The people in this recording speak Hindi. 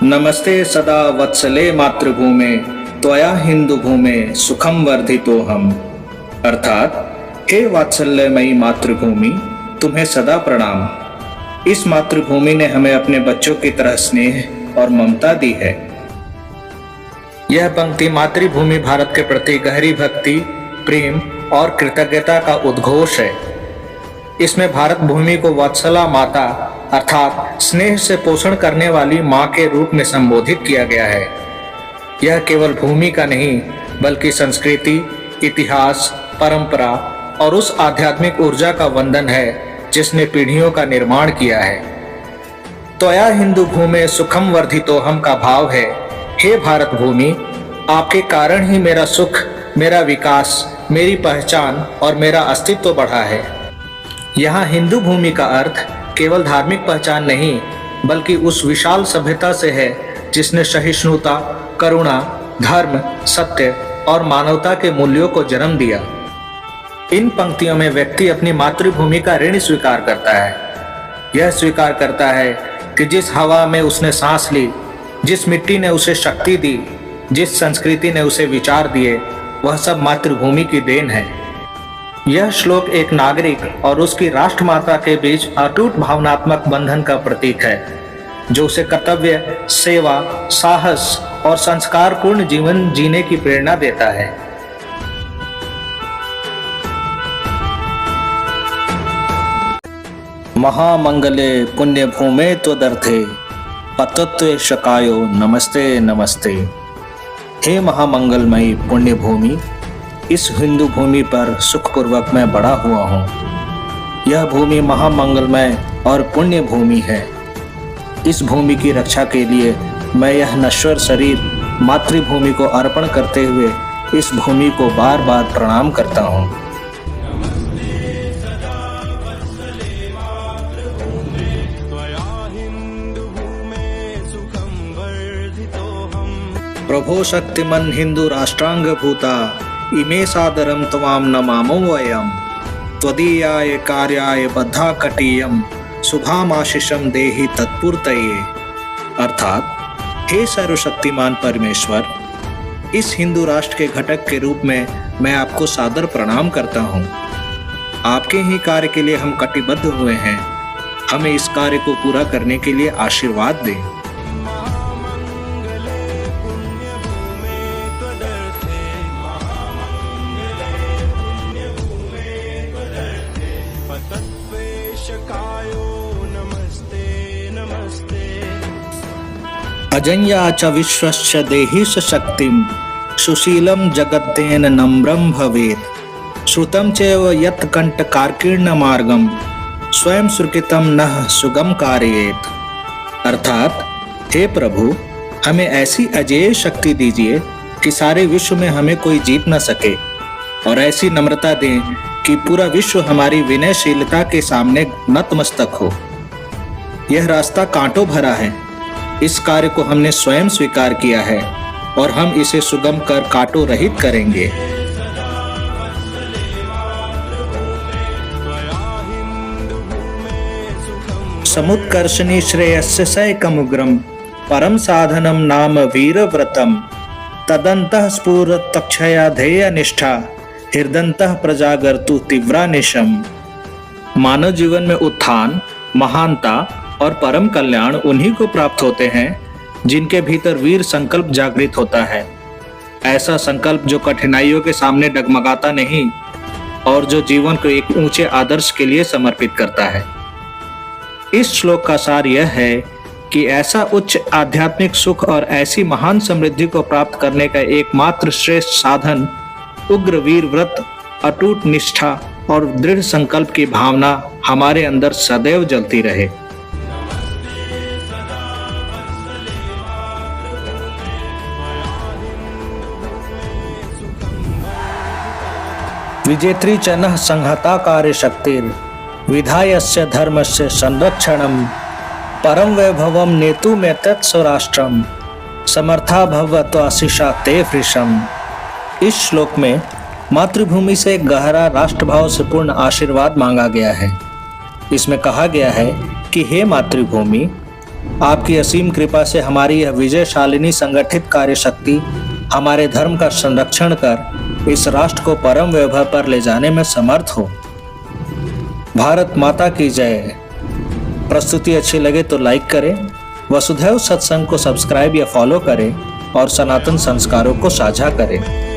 नमस्ते सदा वत्सले मातृभूमे त्वया हिंदू भूमे सुखम वर्धितो हम। अर्थात हे वात्सल्यमयी मातृभूमि, तुम्हें सदा प्रणाम। इस मातृभूमि ने हमें अपने बच्चों की तरह स्नेह और ममता दी है। यह पंक्ति मातृभूमि भारत के प्रति गहरी भक्ति, प्रेम और कृतज्ञता का उद्घोष है। इसमें भारत भूमि को वत्सला माता अर्थात स्नेह से पोषण करने वाली माँ के रूप में संबोधित किया गया है। यह केवल भूमि का नहीं बल्कि संस्कृति, इतिहास, परंपरा और उस आध्यात्मिक ऊर्जा का वंदन है जिसने पीढ़ियों का निर्माण किया है। त्वया हिंदू भूमे सुखम वर्धितोहम का भाव है, हे भारत भूमि, आपके कारण ही मेरा सुख, मेरा विकास, मेरी पहचान और मेरा अस्तित्व बढ़ा है। यहाँ हिंदू भूमि का अर्थ केवल धार्मिक पहचान नहीं बल्कि उस विशाल सभ्यता से है जिसने सहिष्णुता, करुणा, धर्म, सत्य और मानवता के मूल्यों को जन्म दिया। इन पंक्तियों में व्यक्ति अपनी मातृभूमि का ऋण स्वीकार करता है। यह स्वीकार करता है कि जिस हवा में उसने सांस ली, जिस मिट्टी ने उसे शक्ति दी, जिस संस्कृति ने उसे विचार दिए, वह सब मातृभूमि की देन है। यह श्लोक एक नागरिक और उसकी राष्ट्रमाता के बीच अटूट भावनात्मक बंधन का प्रतीक है, जो उसे कर्तव्य, सेवा, साहस और संस्कारपूर्ण जीवन जीने की प्रेरणा देता है। महामंगले पुण्य भूमे त्वदर्थे पतत्वे शकायो नमस्ते नमस्ते। हे महामंगलमयी पुण्य भूमि, इस हिंदू भूमि पर सुखपूर्वक मैं बड़ा हुआ हूँ। यह भूमि महामंगलमय और पुण्य भूमि है। इस भूमि की रक्षा के लिए मैं यह नश्वर शरीर मातृभूमि को अर्पण करते हुए इस भूमि को बार बार प्रणाम करता हूँ। प्रभो शक्तिमन हिंदू राष्ट्रांग भूता इमे सादरम त्वाम नमामो वयम त्वदीयाय कार्याय बद्धा कटीयम शुभामाशिषम देहि तत्पूर्तये। अर्थात हे सर्वशक्तिमान परमेश्वर, इस हिंदू राष्ट्र के घटक के रूप में मैं आपको सादर प्रणाम करता हूँ। आपके ही कार्य के लिए हम कटिबद्ध हुए हैं। हमें इस कार्य को पूरा करने के लिए आशीर्वाद दें। अजन्या च विश्वस्य देहि शक्तिं सुशीलं जगद्देन नम्रं भवेत् श्रुतं चैव यत् कंटकार्कीर्ण मार्गम स्वयं सुकृतं नः सुगम कारयेत्। अर्थात हे प्रभु, हमें ऐसी अजेय शक्ति दीजिए कि सारे विश्व में हमें कोई जीत न सके, और ऐसी नम्रता दें कि पूरा विश्व हमारी विनयशीलता के सामने नतमस्तक हो। यह रास्ता कांटों भरा है। इस कार्य को हमने स्वयं स्वीकार किया है और हम इसे सुगम कर कांटों रहित करेंगे। समुत्कर्षणी श्रेयस्य सैकमुग्रम परम साधनम नाम वीरव्रतम तदंतः स्फुरत्क्षया ध्येय निष्ठा हृदंतः प्रजागर्तु तीव्रानिशम। मानव जीवन में उत्थान, महानता और परम कल्याण उन्हीं को प्राप्त होते हैं जिनके भीतर वीर संकल्प जागृत होता है। ऐसा संकल्प जो कठिनाइयों के सामने डगमगाता नहीं और जो जीवन को एक ऊंचे आदर्श के लिए समर्पित करता है। इस श्लोक का सार यह है कि ऐसा उच्च आध्यात्मिक सुख और ऐसी महान समृद्धि को प्राप्त करने का एकमात्र श्रेष्ठ साधन उग्र वीर व्रत, अटूट निष्ठा और दृढ़ संकल्प की भावना हमारे अंदर सदैव जलती रहे। विजेत्री च नः संहता कार्य शक्तिर विधायस्य धर्मस्य संरक्षणम परम वैभवम नेतु में तत्स्वराष्ट्रम समर्था भवत्वाशिषा ते भृशम। इस श्लोक में मातृभूमि से गहरा राष्ट्रभाव से पूर्ण आशीर्वाद मांगा गया है। इसमें कहा गया है कि हे मातृभूमि, आपकी असीम कृपा से हमारी यह विजयशालिनी संगठित कार्य शक्ति हमारे धर्म का संरक्षण कर इस राष्ट्र को परम वैभव पर ले जाने में समर्थ हो। भारत माता की जय। प्रस्तुति अच्छी लगे तो लाइक करें, वसुधैव सत्संग को सब्सक्राइब या फॉलो करें और सनातन संस्कारों को साझा करें।